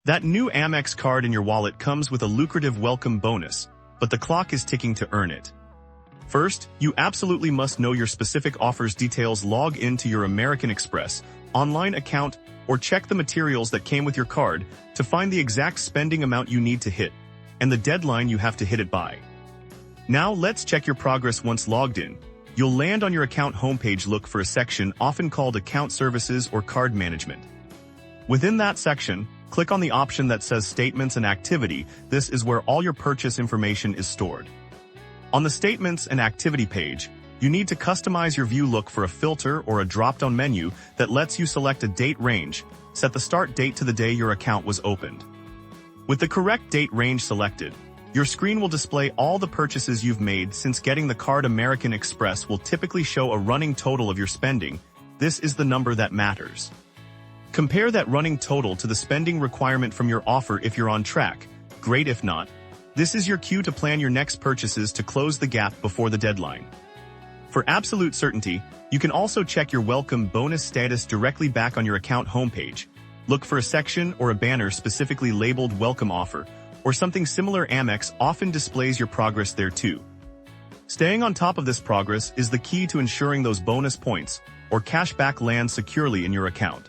That new Amex card in your wallet comes with a lucrative welcome bonus, but the clock is ticking to earn it. First, you absolutely must know your specific offers details. Log into your American Express online account or check the materials that came with your card to find the exact spending amount you need to hit and the deadline you have to hit it by. Now let's check your progress. Once logged in, you'll land on your account homepage. Look for a section often called Account Services or Card Management. Within that section, click on the option that says Statements and Activity. This is where all your purchase information is stored. On the Statements and Activity page, you need to customize your view. Look for a filter or a drop-down menu that lets you select a date range. Set the start date to the day your account was opened. With the correct date range selected, your screen will display all the purchases you've made. Since getting the card, American Express will typically show a running total of your spending. This is the number that matters. Compare that running total to the spending requirement from your offer. If you're on track, great. If not, this is your cue to plan your next purchases to close the gap before the deadline. For absolute certainty, you can also check your welcome bonus status directly back on your account homepage. Look for a section or a banner specifically labeled Welcome Offer, or something similar. Amex often displays your progress there too. Staying on top of this progress is the key to ensuring those bonus points or cash back land securely in your account.